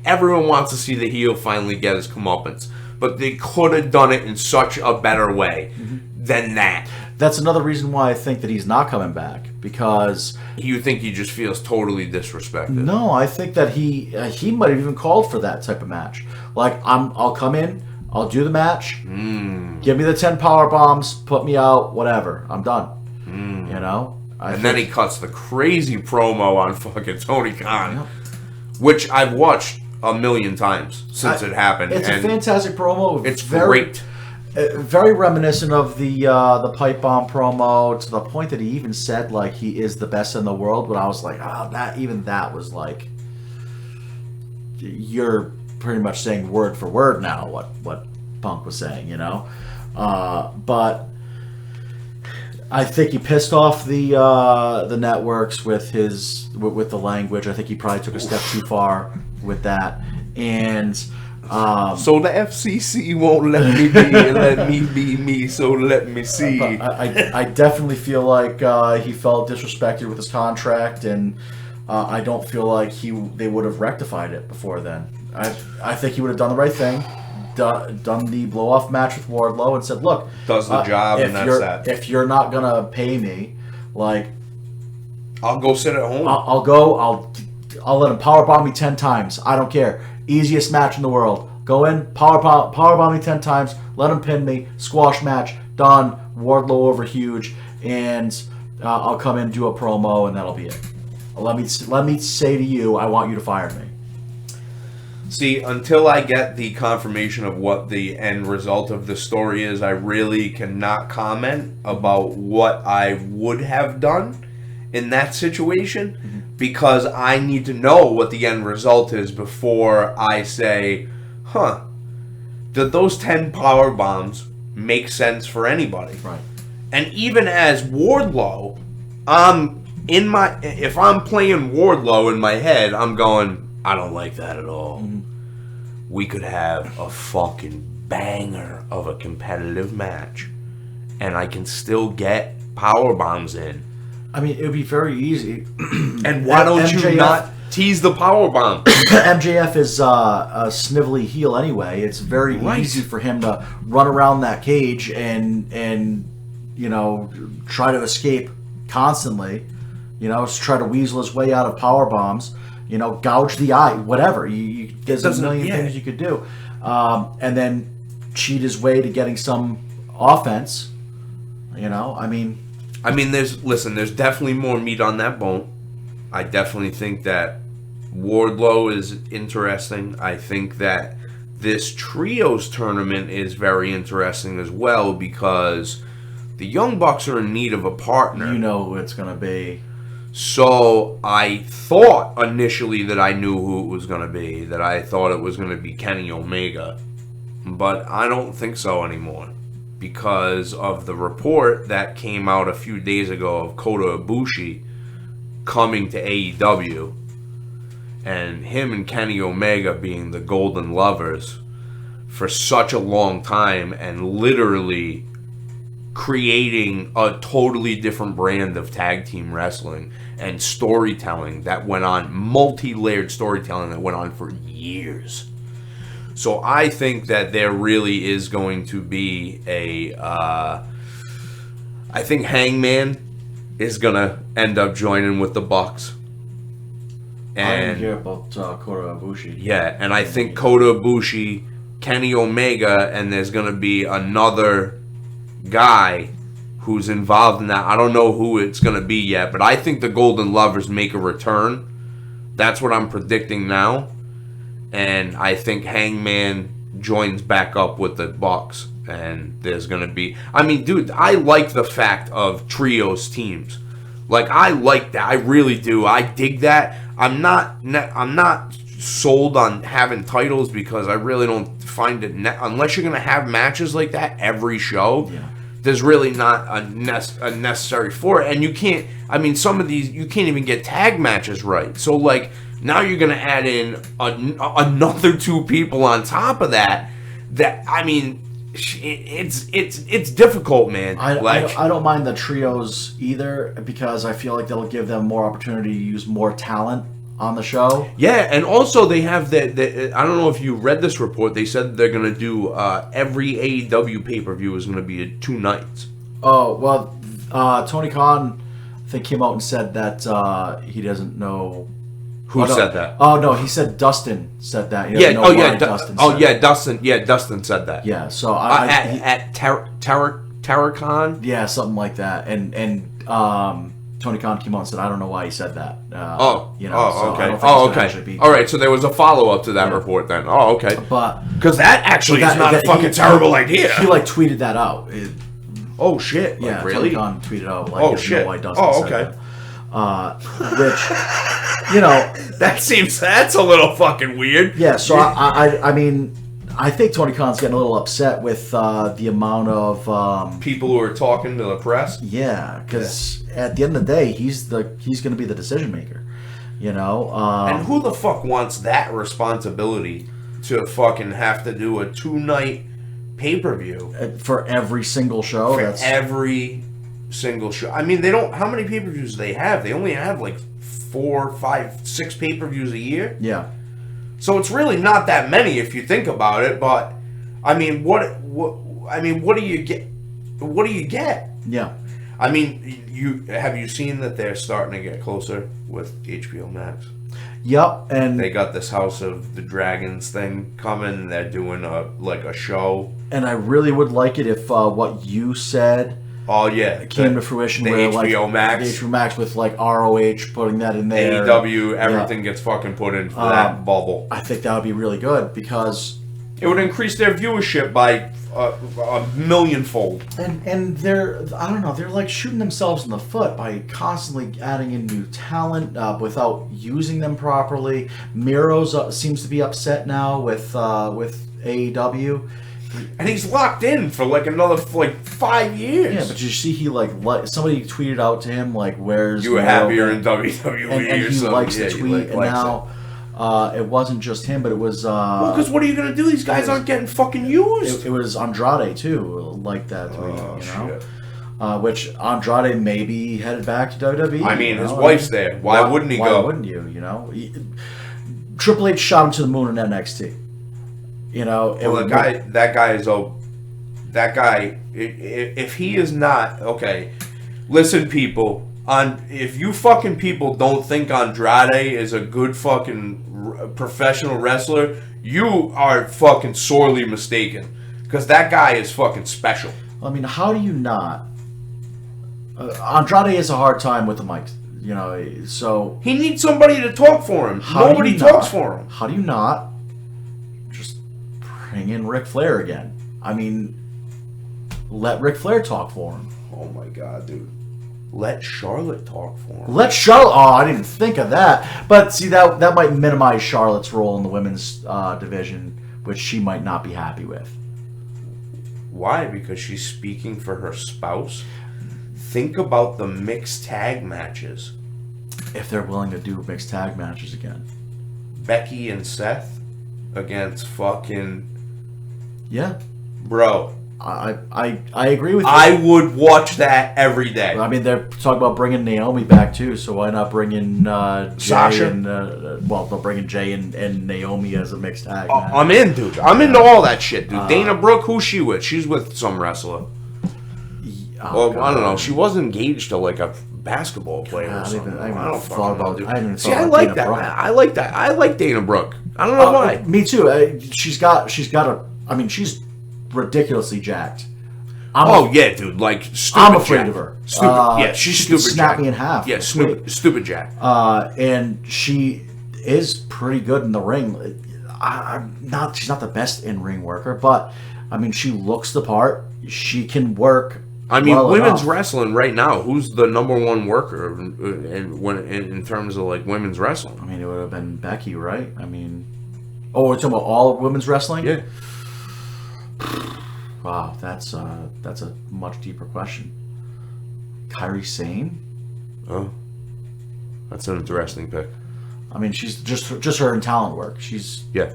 Everyone wants to see the heel finally get his comeuppance. But they could have done it in such a better way than that. That's another reason why I think that he's not coming back, because You think he just feels totally disrespected? no, I think that he might have even called for that type of match. Like, I'll come in, I'll do the match, give me the 10 power bombs, put me out, whatever, I'm done. You know. And then he cuts the crazy promo on fucking Tony Khan, which I've watched a million times since it happened. It's a fantastic promo. It's great. Very reminiscent of the pipe bomb promo, to the point that he even said like he is the best in the world. But I was like, that was like, you're pretty much saying word for word now what Punk was saying, you know. But I think he pissed off the networks with the language. I think he probably took a step too far with that, and so the FCC won't let me be me. So let me see. I definitely feel like he felt disrespected with his contract, and I don't feel like they would have rectified it before then. I think he would have done the right thing. Done the blow-off match with Wardlow and said, look, does the job, and that's that. If you're not gonna pay me, like, I'll go sit at home. I'll go. I'll let him powerbomb me 10 times. I don't care. Easiest match in the world. Go in, powerbomb me 10 times. Let him pin me. Squash match done. Wardlow over huge, and I'll come in, do a promo, and that'll be it. Let me say to you, I want you to fire me. See, until I get the confirmation of what the end result of the story is, I really cannot comment about what I would have done in that situation, because I need to know what the end result is before I say, did those 10 power bombs make sense for anybody? Right. And even as Wardlow, if I'm playing Wardlow in my head, I'm going, I don't like that at all. We could have a fucking banger of a competitive match, and I can still get power bombs in. I mean, it would be very easy. And why don't you not tease the power bomb? MJF is a snivelly heel anyway. It's very easy for him to run around that cage and try to escape constantly. Try to weasel his way out of power bombs. Gouge the eye, whatever. You There's a million things you could do. And then cheat his way to getting some offense. You know, I mean, there's definitely more meat on that bone. I definitely think that Wardlow is interesting. I think that this trios tournament is very interesting as well because the Young Bucks are in need of a partner. you know who it's going to be. So I thought initially that I knew who it was going to be, that I thought it was going to be Kenny Omega. But I don't think so anymore because of the report that came out a few days ago of Kota Ibushi coming to AEW and him and Kenny Omega being the Golden Lovers for such a long time and literally creating a totally different brand of tag team wrestling and storytelling that went on, multi-layered storytelling that went on for years. So I think that there really is going to be I think Hangman is going to end up joining with the Bucks. I didn't hear about Kota Ibushi. Yeah, and I think Kota Ibushi, Kenny Omega, and there's going to be another guy who's involved in that. I don't know who it's going to be yet, but I think the Golden Lovers make a return. That's what I'm predicting now. And I think Hangman joins back up with the Bucks. And there's going to be... I mean, dude, I like the fact of trios teams. Like, I like that. I really do. I dig that. I'm not sold on having titles because I really don't find it... unless you're going to have matches like that every show... Yeah. There's really not a necessary for it. And you can't... I mean, some of these... You can't even get tag matches right. So, like... Now you're going to add in another two people on top of that. I mean, it's difficult, man. I don't mind the trios either because I feel like that'll give them more opportunity to use more talent on the show. Yeah, and also they have the I don't know if you read this report. They said they're going to do every AEW pay-per-view is going to be 2 nights. Oh, well, Tony Khan, I think, came out and said that he doesn't know... Who said that? Oh no, he said Dustin said that. Yeah. Dustin said that. Yeah. So at Tarracon. Yeah, something like that. And Tony Khan came out and said, I don't know why he said that. Okay. All right. So there was a follow up to that report then. Oh, okay. But because that actually is not a fucking terrible idea. He tweeted that out. Oh shit! Yeah, really? Tony Khan tweeted out oh shit! Know why Dustin said okay. That. Which, that's a little fucking weird. Yeah, so I mean, I think Tony Khan's getting a little upset with the amount of people who are talking to the press. Yeah, because at the end of the day, he's going to be the decision maker. You know, and who the fuck wants that responsibility to fucking have to do a 2-night pay-per-view for every single show? Every single show. I mean, they don't... How many pay-per-views do they have? They only have like 4, 5, 6 pay-per-views a year. Yeah. So it's really not that many if you think about it. But I mean, what do you get? What do you get? Yeah. I mean, have you seen that they're starting to get closer with HBO Max? Yep, and they got this House of the Dragons thing coming. They're doing a show, and I really would like it if what you said. Oh yeah, came to fruition. The where, HBO Max, the HBO Max with like ROH putting that in there. AEW, everything gets fucking put in for that bubble. I think that would be really good because it would increase their viewership by a millionfold. And they're, I don't know, they're like shooting themselves in the foot by constantly adding in new talent without using them properly. Miro's seems to be upset now with AEW. And he's locked in for like another 5 years. Yeah, but you see, he somebody tweeted out to him like, "Where's you were happier in WWE?" And he likes the tweet, and now it wasn't just him, but it was. Well, because what are you gonna do? These guys aren't getting fucking used. It was Andrade too, like that tweet. Shit. Which Andrade maybe headed back to WWE. I mean, his wife's there. Why wouldn't he go? Why wouldn't you? You know, Triple H shot him to the moon in NXT. You know, that guy, if he is not, okay, listen people, if you fucking people don't think Andrade is a good fucking professional wrestler, you are fucking sorely mistaken. Because that guy is fucking special. I mean, how do you not? Andrade has a hard time with the mic, you know. So He needs somebody to talk for him. how do Nobody you talks not- for him. How do you not just bring in Ric Flair again? I mean, let Ric Flair talk for him. Oh my god, dude. Let Charlotte talk for him. Let Charlotte. Oh, I didn't think of that. But see, that might minimize Charlotte's role in the women's division, which she might not be happy with. Why? Because she's speaking for her spouse? Think about the mixed tag matches. If they're willing to do mixed tag matches again. Becky and Seth against fucking... Yeah. Bro. I agree with you. I would watch that every day. I mean, they're talking about bringing Naomi back too, so why not bring in Jay Sasha? and well, they'll bring in Jay and Naomi as a mixed tag match. I'm in, dude. I'm into all that shit, dude. Dana Brooke, who's she with? She's with some wrestler. Oh, Well, I don't know. God. She was engaged to like a basketball player I or haven't something. even- I haven't I don't thought fucking know, about- dude. I haven't even See, thought I about like Dana that. Brooke. I like that. I like Dana Brooke. I don't know why. Me too. She's got a. I mean, she's ridiculously jacked. Oh yeah, dude. Like stupid. I'm afraid Jack. of her. Stupid. Yeah, she's she could stupid. snap Jack. me in half. Yeah, stupid Jack. And she is pretty good in the ring. She's not the best in ring worker, but I mean, she looks the part. She can work. I mean, well women's enough. wrestling right now. Who's the number one worker in terms of like women's wrestling? I mean, it would have been Becky, right? I mean, we're talking about all of women's wrestling. Yeah. Wow, that's a much deeper question. Kairi Sane. Oh, that's an interesting pick. I mean, she's just her in talent work. She's Yeah.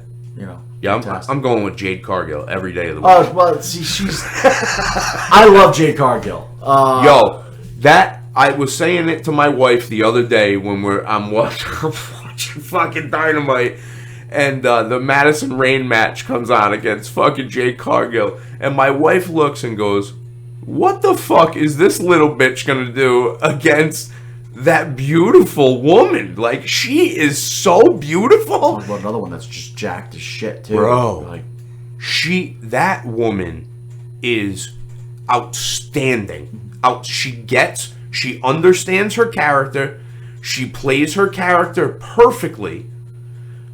Yeah, fantastic. I'm going with Jade Cargill every day of the week. Oh well, see, she's. I love Jade Cargill. Yo, that I was saying it to my wife the other day when I'm watching fucking Dynamite, and the Madison Rain match comes on against fucking Jade Cargill, and my wife looks and goes, "What the fuck is this little bitch gonna do against that beautiful woman? Like, she is so beautiful." Talk about another one that's just jacked as shit too, Bro. Like, That woman is outstanding. She understands her character. She plays her character perfectly.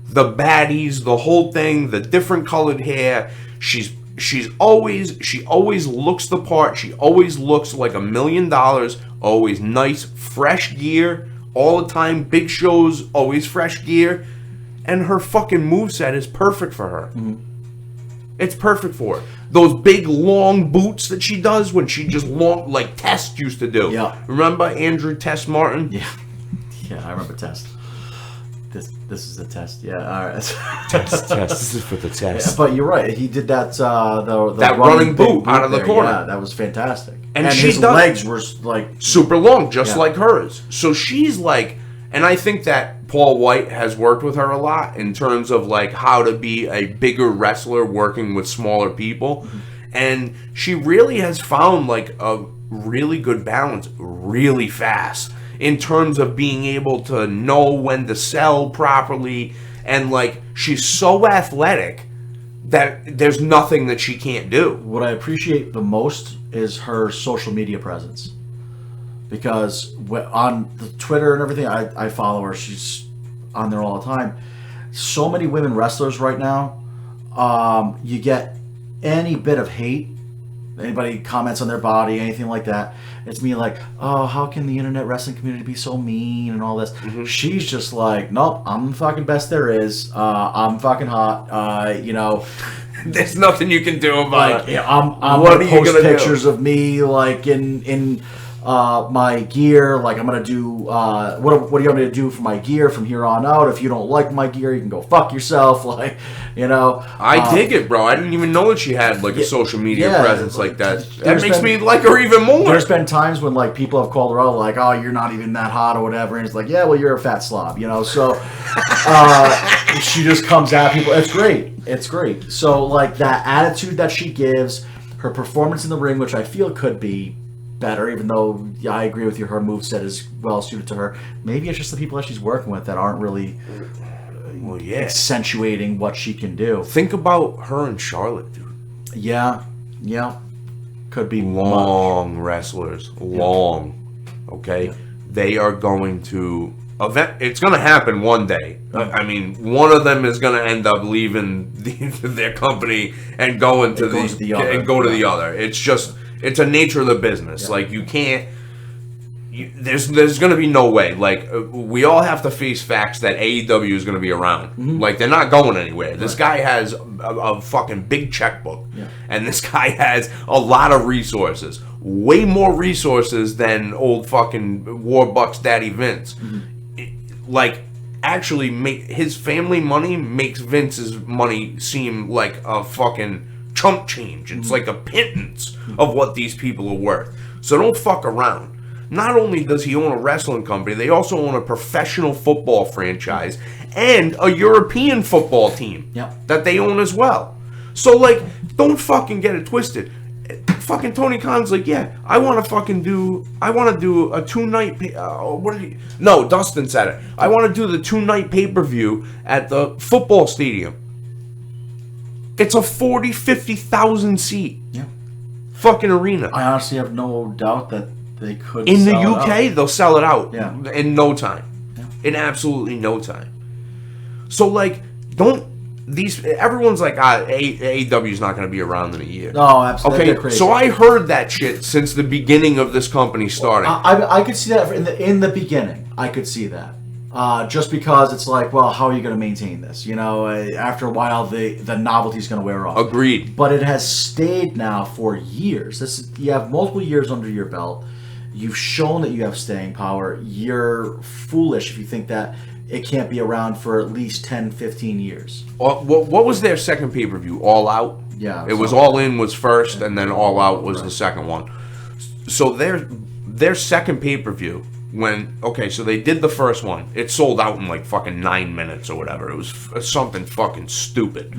The baddies, the whole thing, the different colored hair. She always looks the part. She always looks like $1 million. Always nice, fresh gear all the time. Big shows, always fresh gear. And her fucking moveset is perfect for her. It's perfect for her. Those big long boots that she does when she just like Test used to do. Yeah. Remember Andrew Test Martin? yeah, I remember Test. This is a test. Yeah, all right. Test. This is for the test. But you're right. He did that. The That running big boot out of the there. corner. Yeah, that was fantastic. And his she does- legs were like. Super long, just Yeah. like hers. So she's like, and I think that Paul White has worked with her a lot in terms of like how to be a bigger wrestler working with smaller people. Mm-hmm. And she really has found like a really good balance really fast in terms of being able to know when to sell properly. And like, she's so athletic that there's nothing that she can't do. What I appreciate the most is her social media presence, because on the Twitter and everything, I follow her. She's on there all the time. So many women wrestlers right now. You get any bit of hate, anybody comments on their body, anything like that, it's me like, oh, how can the internet wrestling community be so mean and all this? She's just like, nope, I'm the fucking best there is. I'm fucking hot. There's nothing you can do about Like, it. yeah, I'm What gonna are you post gonna do? pictures of me like in my gear. Like, I'm gonna do what do you want me to do for my gear from here on out? If you don't like my gear, you can go fuck yourself. Like, I dig it, bro. I didn't even know that she had like a social media yeah, presence like that. That there's makes been- me like her even more. There's been times when like people have called her out like, oh, you're not even that hot or whatever, and it's like, yeah, well, you're a fat slob, So she just comes at people. It's great. So like that attitude that she gives, her performance in the ring, which I feel could be better, even though I agree with you, her moveset is well suited to her. Maybe it's just the people that she's working with that aren't really Well, yeah. accentuating what she can do. Think about her and Charlotte, dude. Yeah, could be Long wrestlers, long. Okay, they are going to it's going to happen one day. I mean, one of them is going to end up leaving their company and going to the other. And go to the other. It's just it's a nature of the business. Yeah. Like you can't. There's going to be no way. Like we all have to face facts that AEW is going to be around. Mm-hmm. Like they're not going anywhere. This guy has a fucking big checkbook, and this guy has a lot of resources. Way more resources than old fucking Warbucks Daddy Vince. Mm-hmm. Like actually, his family money makes Vince's money seem like a fucking chump change. It's like a pittance of what these people are worth. So don't fuck around. Not only does he own a wrestling company, they also own a professional football franchise and a European football team that they own as well. So, like, don't fucking get it twisted. Fucking Tony Khan's like, yeah, I want to do a 2-night, no, Dustin said it. I want to do the 2-night pay-per-view at the football stadium. It's a 50,000 seat fucking arena. I honestly have no doubt that they could in the UK, they'll sell it out in no time. Yeah. In absolutely no time. So, like, everyone's like, AEW is not going to be around in a year. No, absolutely. Okay, so I heard that shit since the beginning of this company starting. I could see that in the beginning. I could see that. Just because it's like, well, how are you going to maintain this? You know, after a while, the novelty's going to wear off. Agreed. But it has stayed now for years. You have multiple years under your belt. You've shown that you have staying power. You're foolish if you think that it can't be around for at least 10, 15 years. What was their second pay-per-view? All Out? Yeah. It was All In was first, and then All Out was the second one. So their second pay-per-view, so they did the first one. It sold out in like fucking 9 minutes or whatever. It was something fucking stupid.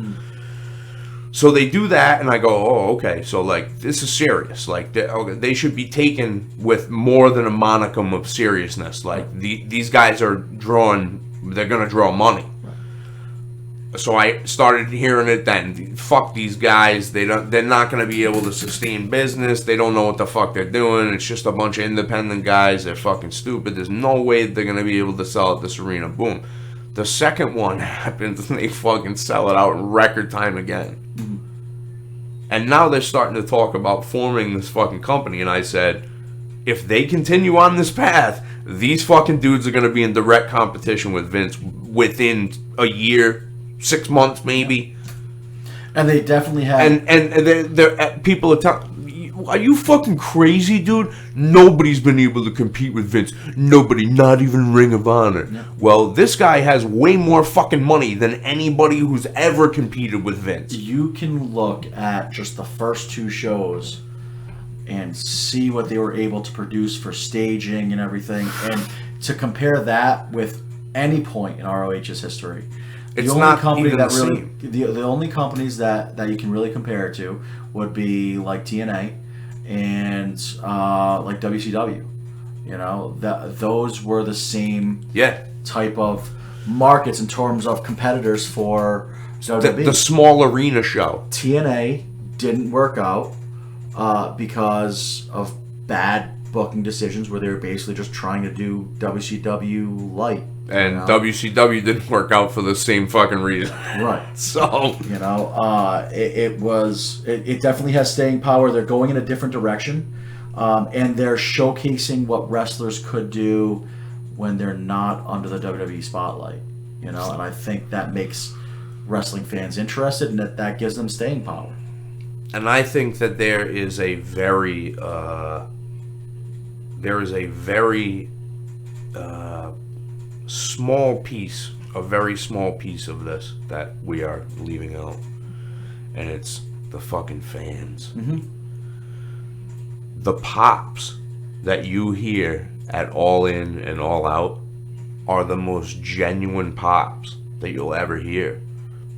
So they do that, and I go, oh, okay, so, like, this is serious. Like, they should be taken with more than a monicum of seriousness. Like, these guys are they're going to draw money. Right. So I started hearing it then. Fuck these guys. They're not going to be able to sustain business. They don't know what the fuck they're doing. It's just a bunch of independent guys. They're fucking stupid. There's no way they're going to be able to sell at this arena. Boom. The second one happens, and they fucking sell it out in record time again. And now they're starting to talk about forming this fucking company. And I said, if they continue on this path, these fucking dudes are going to be in direct competition with Vince within a year, 6 months maybe. And they definitely have. And they're people are telling, are you fucking crazy, dude? Nobody's been able to compete with Vince. Nobody, not even Ring of Honor. Yeah. Well, this guy has way more fucking money than anybody who's ever competed with Vince. You can look at just the first 2 shows and see what they were able to produce for staging and everything, and to compare that with any point in ROH's history. It's not company that really the only companies that you can really compare it to would be like TNA and like WCW. You know, those were the same type of markets in terms of competitors for WWE. The small arena show. TNA didn't work out because of bad booking decisions where they were basically just trying to do WCW light. And WCW didn't work out for the same fucking reason. Right. So, it definitely has staying power. They're going in a different direction. And they're showcasing what wrestlers could do when they're not under the WWE spotlight. You know, and I think that makes wrestling fans interested, and that gives them staying power. And I think that there is a very very small piece of this that we are leaving out, and it's the fucking fans. Mm-hmm. The pops that you hear at All In and All Out are the most genuine pops that you'll ever hear,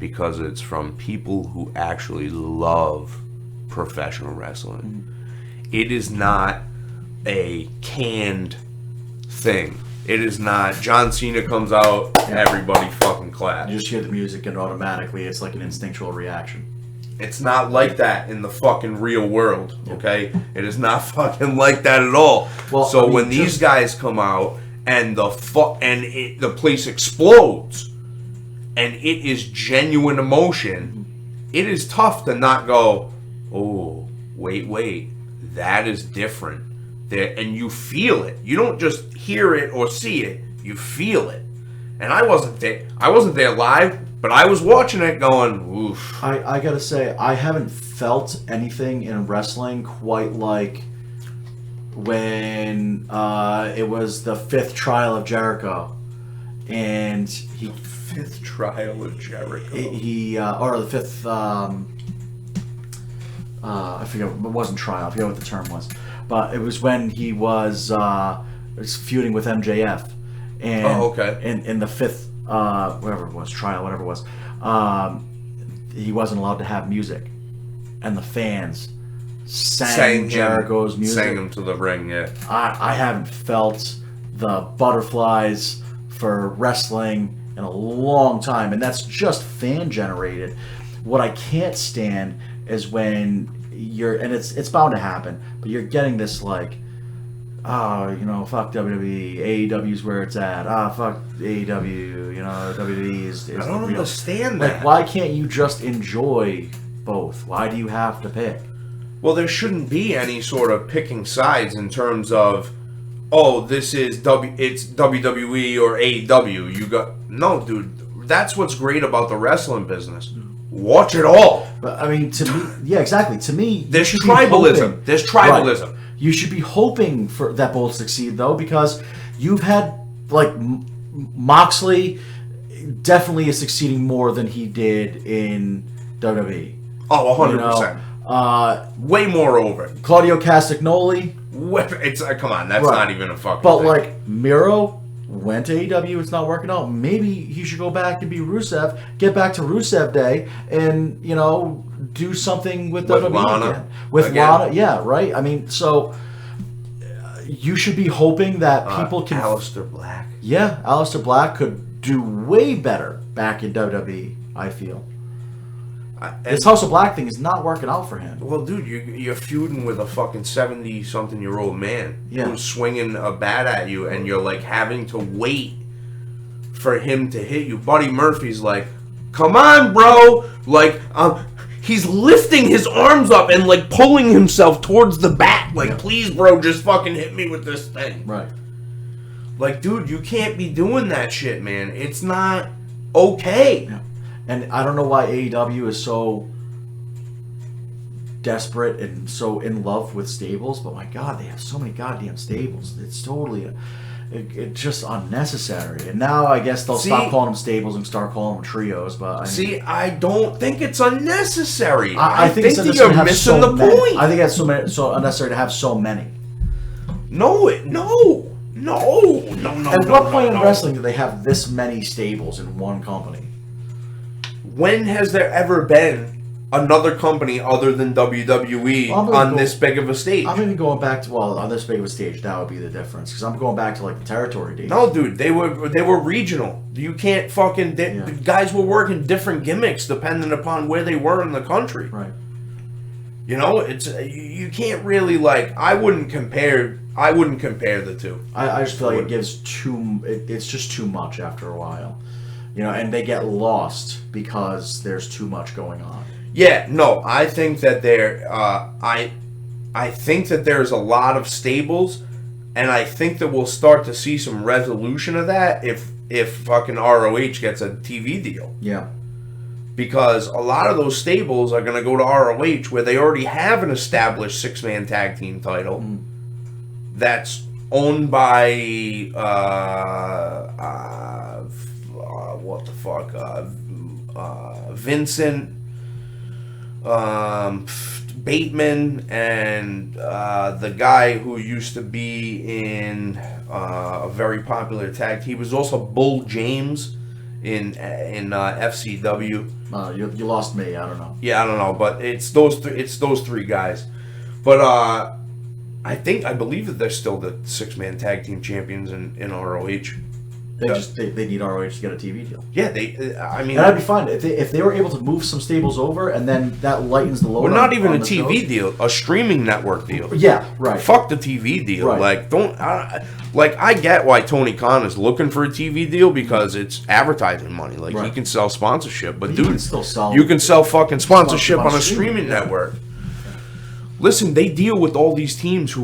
because it's from people who actually love professional wrestling. Mm-hmm. It is not a canned thing. It is not. John Cena comes out, everybody fucking claps. You just hear the music and automatically it's like an instinctual reaction. It's not like that in the fucking real world, okay? It is not fucking like that at all. Well, so I mean, when these guys come out and the place explodes and it is genuine emotion, it is tough to not go, oh, wait, that is different. There, and you feel it. You don't just hear it or see it. You feel it. And I wasn't there live, but I was watching it going, oof. I gotta say, I haven't felt anything in wrestling quite like when it was the 5th trial of Jericho. And he... 5th trial of Jericho. Or the 5th... I forget, it wasn't trial, I forget what the term was. But it was when he was feuding with MJF. And okay. In the 5th, whatever it was, trial, whatever it was, he wasn't allowed to have music. And the fans sang Jericho's music. Sang him to the ring, yeah. I haven't felt the butterflies for wrestling in a long time. And that's just fan-generated. What I can't stand is when you're, and it's bound to happen, but you're getting this like, oh, fuck WWE, AEW's where it's at. Fuck AEW, WWE is I don't real. understand that. Like, why can't you just enjoy both? Why do you have to pick? Well, there shouldn't be any sort of picking sides in terms of, oh, this is it's WWE or AEW. No, dude. That's what's great about the wrestling business. Watch it all. But I mean, to me, yeah, exactly. To me, there's tribalism. There's tribalism. Right. You should be hoping for that both succeed, though, because you've had like Moxley definitely is succeeding more than he did in WWE. Oh, 100%. Way more over. Claudio Castagnoli. It's come on, that's not even a fucking. But thing. like Miro went to AEW, it's not working out. Maybe he should go back and be Rusev, get back to Rusev Day, and do something with WWE Lana again. With Lana, yeah, right. I mean, so you should be hoping that people can. Aleister Black. Yeah, Aleister Black could do way better back in WWE. I feel. This House of Black thing is not working out for him. Well, dude, you're feuding with a fucking 70-something-year-old man who's swinging a bat at you, and you're like having to wait for him to hit you. Buddy Murphy's like, "Come on, bro!" Like, he's lifting his arms up and like pulling himself towards the bat. Like, please, bro, just fucking hit me with this thing. Right. Like, dude, you can't be doing that shit, man. It's not okay. Yeah. And I don't know why AEW is so desperate and so in love with stables, but my God, they have so many goddamn stables. It's totally, it's just unnecessary. And now I guess they'll stop calling them stables and start calling them trios. But I don't think it's unnecessary. I think it's that you're missing the point. I think it's so unnecessary to have so many. No. At what point in wrestling do they have this many stables in one company? When has there ever been another company other than WWE on this big of a stage? I'm even going back to, on this big of a stage, that would be the difference. Because I'm going back to like the territory days. No, dude, they were regional. You can't fucking... Guys were working different gimmicks depending upon where they were in the country. Right. It's you can't really like... I wouldn't compare the two. I just feel like it gives it's just too much after a while. And they get lost because there's too much going on. Yeah, no, I think that I think that there's a lot of stables, and I think that we'll start to see some resolution of that if fucking ROH gets a TV deal. Yeah. Because a lot of those stables are going to go to ROH where they already have an established 6-man tag team title that's owned by what the fuck, Vincent Bateman and the guy who used to be in a very popular tag. He was also Bull James in FCW. You lost me. I don't know. Yeah, I don't know, but it's those three guys. But I believe that they're still the 6-man tag team champions in ROH. They need ROH to get a TV deal. Yeah, I mean, and I'd be fine if they were able to move some stables over, and then that lightens the load. Well, not even on a the TV shows. deal, a streaming network deal. Yeah, right. Fuck the TV deal. Right. Like, I get why Tony Khan is looking for a TV deal because it's advertising money. Like, he Right. can sell sponsorship, but You dude, can still sell. you can sell fucking sponsorship on on a streaming, streaming yeah. network. Listen, they deal with all these teams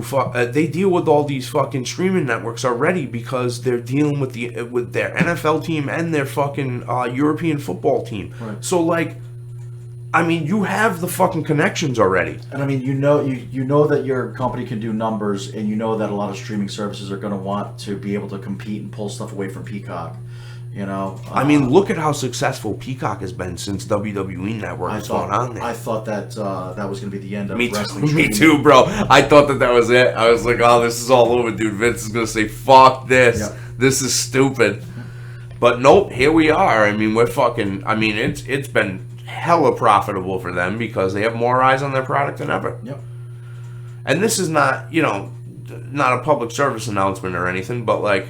they deal with all these fucking streaming networks already because they're dealing with their NFL team and their fucking European football team. Right. So like, I mean, you have the fucking connections already. And I mean, you know that your company can do numbers, and you know that a lot of streaming services are going to want to be able to compete and pull stuff away from Peacock. You know, I mean, look at how successful Peacock has been since WWE Network has gone on there. I thought that that was going to be the end of Me wrestling. too, me streaming. too, bro. I thought that was it. I was like, oh, this is all over, dude. Vince is going to say, fuck this. Yep. This is stupid. But nope, here we are. I mean, it's been hella profitable for them because they have more eyes on their product than ever. Yep. And this is not, not a public service announcement or anything, but like,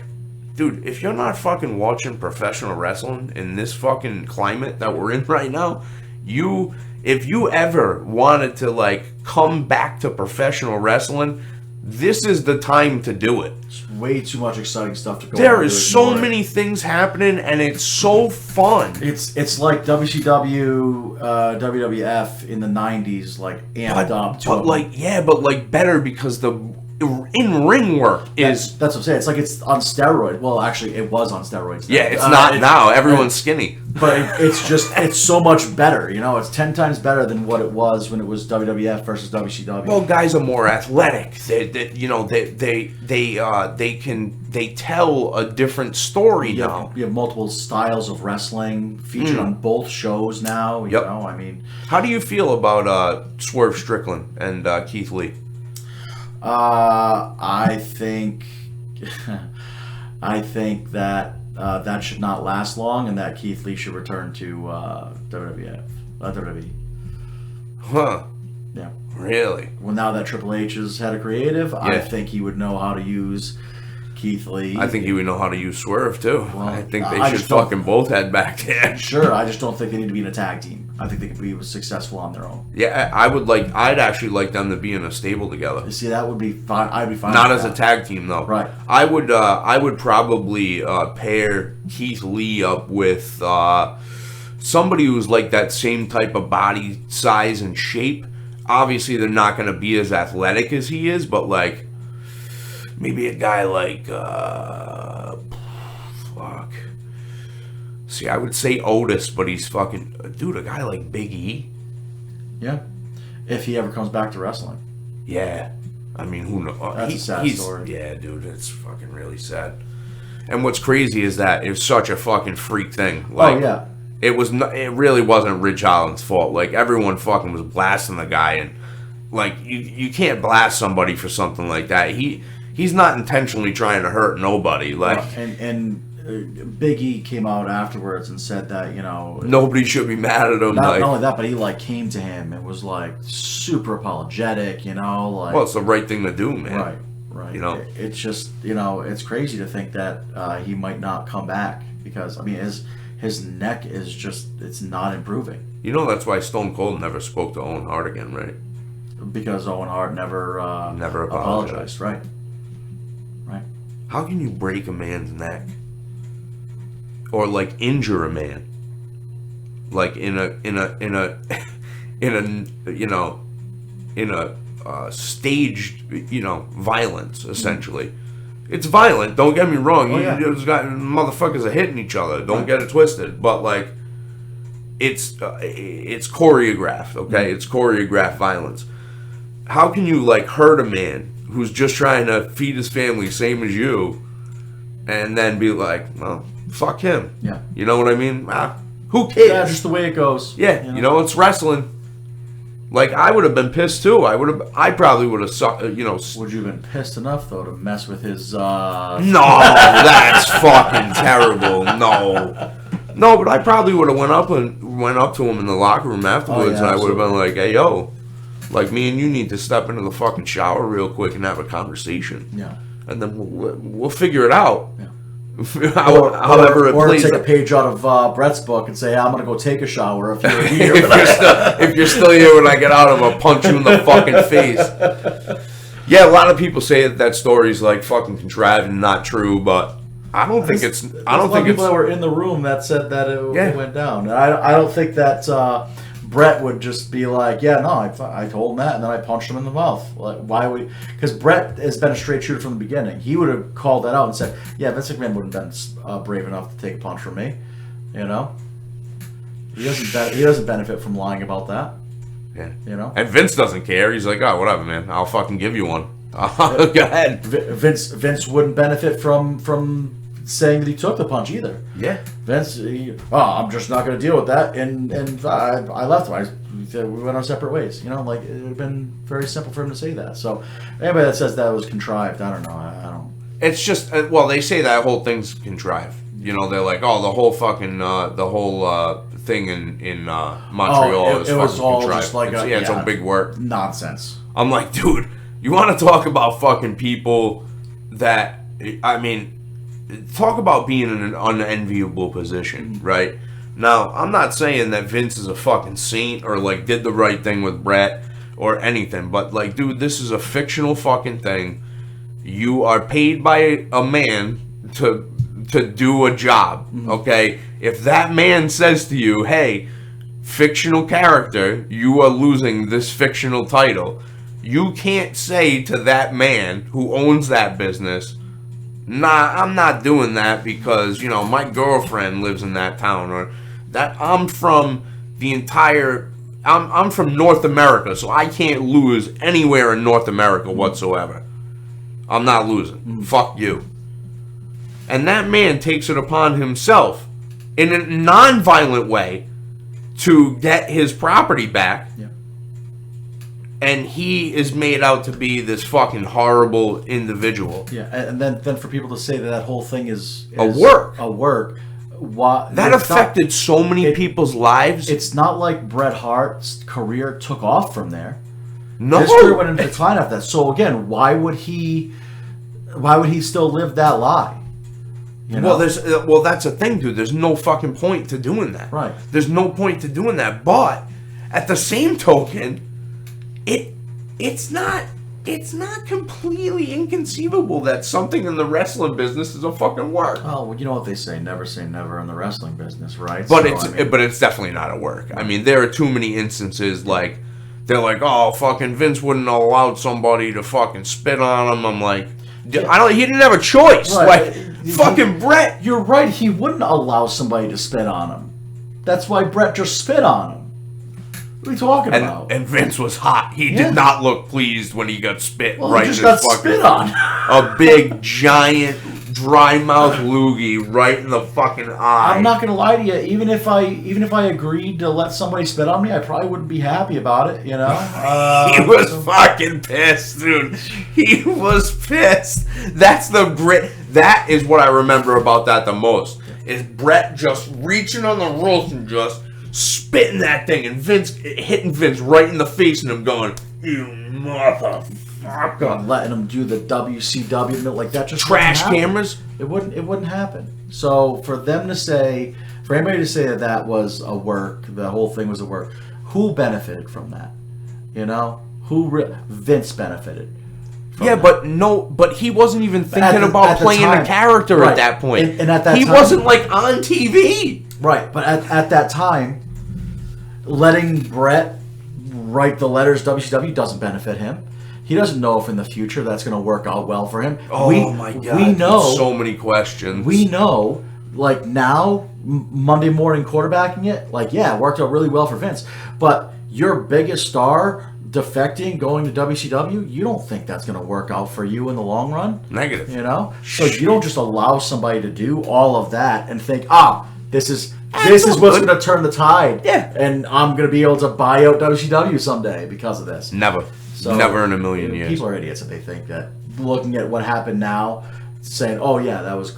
dude, if you're not fucking watching professional wrestling in this fucking climate that we're in right now, if you ever wanted to like come back to professional wrestling, this is the time to do it. It's way too much exciting stuff to go. There on to is so ignore. many things happening, and it's so fun. It's like WCW, WWF in the '90s, like amped up. But like better because the in-ring work is. That's what I'm saying. It's like it's on steroids. Well, actually, it was on steroids. Yeah, it's not now. Everyone's skinny. But it's so much better. It's 10 times better than what it was when it was WWF versus WCW. Well, guys are more athletic. They tell a different story now. You have multiple styles of wrestling featured on both shows now. You Yep. know, I mean, How do you feel about Swerve Strickland and Keith Lee? I think that that should not last long, and that Keith Lee should return to WWE. Huh? Yeah. Really? Well, now that Triple H is head of creative, I think he would know how to use Keith Lee. I think he would know how to use Swerve too. Well, I think they I should just don't- fucking both head back there. Sure, I just don't think they need to be in a tag team. I think they could be successful on their own. Yeah, I'd actually like them to be in a stable together. You see, that would be fine. I'd be fine. Not with as a that. tag team though. Right. I would probably pair Keith Lee up with somebody who's like that same type of body size and shape. Obviously, they're not going to be as athletic as he is, but like maybe a guy like See, I would say Otis, but he's fucking dude. A guy like Big E. Yeah. If he ever comes back to wrestling. Yeah, I mean, who knows? That's a sad story. Yeah, dude, it's fucking really sad. And what's crazy is that it was such a fucking freak thing. Like, Oh, yeah. It really wasn't Ridge Holland's fault. Like, everyone fucking was blasting the guy, and like you can't blast somebody for something like that. He's not intentionally trying to hurt nobody. Like, And Big E came out afterwards and said that, nobody should be mad at him. not only that, but he like came to him and was like super apologetic, like. Well, it's the right thing to do, man. Right. It's just it's crazy to think that he might not come back because I mean his neck is just it's not improving. That's why Stone Cold never spoke to Owen Hart again, right? Because Owen Hart never apologized. Right. How can you break a man's neck? Or like injure a man? Like in a staged violence essentially. It's violent. Don't get me wrong. Oh, yeah. Motherfuckers are hitting each other. Don't get it twisted. But like, it's choreographed. Okay, It's choreographed violence. How can you like hurt a man who's just trying to feed his family, same as you, and then be like, well, fuck him? Yeah. You know what I mean? Who cares? Yeah, just the way it goes. Yeah, it's wrestling. Like, I would have been pissed too. I probably would have sucked. Would you have been pissed enough though to mess with his? No, that's fucking terrible. No, but I probably would have went up to him in the locker room afterwards, and I would have been like, "Hey, yo, Like, me and you need to step into the fucking shower real quick and have a conversation. Yeah. And then we'll figure it out. Yeah. However it or plays take out. a page out of Brett's book and say, hey, I'm going to go take a shower if you're here. if you're still here when I get out, I'm going to punch you in the fucking face. Yeah, a lot of people say that story's like fucking contrived and not true, but I don't think it's. I don't think people it's. that were in the room that said that it Yeah. went down. And I don't think that Brett would just be like, yeah, no, I told him that, and then I punched him in the mouth. Like, why would? Because Brett has been a straight shooter from the beginning. He would have called that out and said, yeah, Vince McMahon wouldn't have been brave enough to take a punch from me. You know, he doesn't benefit from lying about that. Yeah. You know, And Vince doesn't care. He's like, oh, whatever, man. I'll fucking give you one. Go ahead. Vince wouldn't benefit from saying that he took the punch either. Yeah. Vince, I'm just not going to deal with that, and I left him. We went our separate ways. You know, like, it would have been very simple for him to say that. So anybody that says that was contrived, I don't know. I don't. It's just, well, they say that whole thing's contrived. You know, they're like, oh, the whole fucking, thing in Montreal is it fucking was all contrived. just like it's all big work. Nonsense. I'm like, dude, you want to talk about fucking people that, I mean, talk about being in an unenviable position, right? Now, I'm not saying that Vince is a fucking saint or, like, did the right thing with Brett or anything, but, like, dude, this is a fictional fucking thing. You are paid by a man to do a job, okay? If that man says to you, hey, fictional character, you are losing this fictional title, you can't say to that man who owns that business, nah, I'm not doing that because, you know, my girlfriend lives in that town, or that I'm from the entire, I'm from North America, so I can't lose anywhere in North America whatsoever. I'm not losing. Fuck you. And that man takes it upon himself in a non-violent way to get his property back. Yeah. And he is made out to be this fucking horrible individual. Yeah, and then for people to say that whole thing is A work. Why That affected so many people's lives. It's not like Bret Hart's career took off from there. No. His career went into decline after that. So again, why would he still live that lie? You know? Well, that's the thing, dude. There's no fucking point to doing that. Right. There's no point to doing that. But at the same token, it's not completely inconceivable that something in the wrestling business is a fucking work. Oh, well, you know what they say never in the wrestling business, right? But So, it's definitely not a work. I mean, there are too many instances like they're like, oh, fucking Vince wouldn't have allowed somebody to fucking spit on him. I'm like, he didn't have a choice. Right. Like, fucking Brett. You're right. He wouldn't allow somebody to spit on him. That's why Brett just spit on him. What are you talking about? And Vince was hot. He did not look pleased when he got spit Well, right he just in his got fucking spit on. A big, giant, dry mouth loogie right in the fucking eye. I'm not gonna lie to you. Even if I agreed to let somebody spit on me, I probably wouldn't be happy about it. You know. He was fucking pissed, dude. He was pissed. That is what I remember about that the most. Is Brett just reaching on the ropes and just spitting that thing, and Vince hitting Vince right in the face, and him going, "You motherfucker!" Letting him do the WCW like that just Trash wouldn't happen. cameras. It wouldn't happen. So for anybody to say that was a work, the whole thing was a work, who benefited from that? You know, Vince benefited. Yeah, but he wasn't even thinking about playing time, a character right. at that point. And at that he time, wasn't like on TV. Right, but at that time, letting Brett write the letters WCW doesn't benefit him. He doesn't know if in the future that's going to work out well for him. Oh my God! We know so many questions. We know, like now, Monday morning quarterbacking it, like it worked out really well for Vince. But your biggest star defecting, going to WCW, you don't think that's going to work out for you in the long run? Negative. You know, so you don't just allow somebody to do all of that and think, this is what's going to turn the tide. Yeah. And I'm going to be able to buy out WCW someday because of this. Never in a million years. People are idiots if they think that. Looking at what happened now, saying, "Oh yeah, that was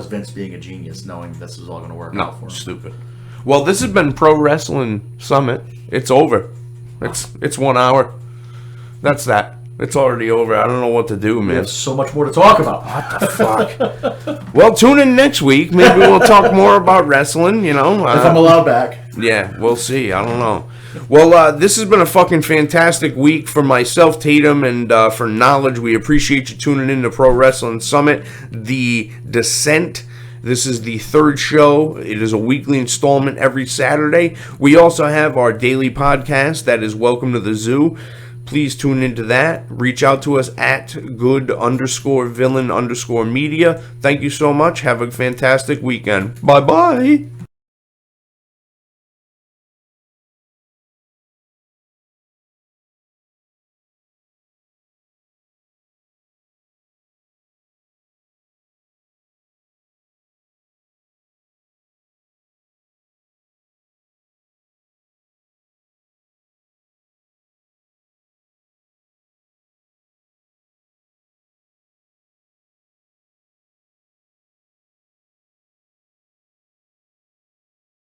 Vince being a genius, knowing this was all going to work out for him." Stupid. Well, this has been Pro Wrestling Summit. It's over. It's 1 hour. That's that. It's already over. I don't know what to do, We man. have so much more to talk about. What the fuck? Well, tune in next week. Maybe we'll talk more about wrestling, you know. If I'm allowed back. Yeah, we'll see. I don't know. Well, this has been a fucking fantastic week for myself, Tatum, and for Knowledge. We appreciate you tuning in to Pro Wrestling Summit, The Descent. This is the third show. It is a weekly installment every Saturday. We also have our daily podcast that is Welcome to the Zoo. Please tune into that. Reach out to us at good_villain_media. Thank you so much. Have a fantastic weekend. Bye-bye.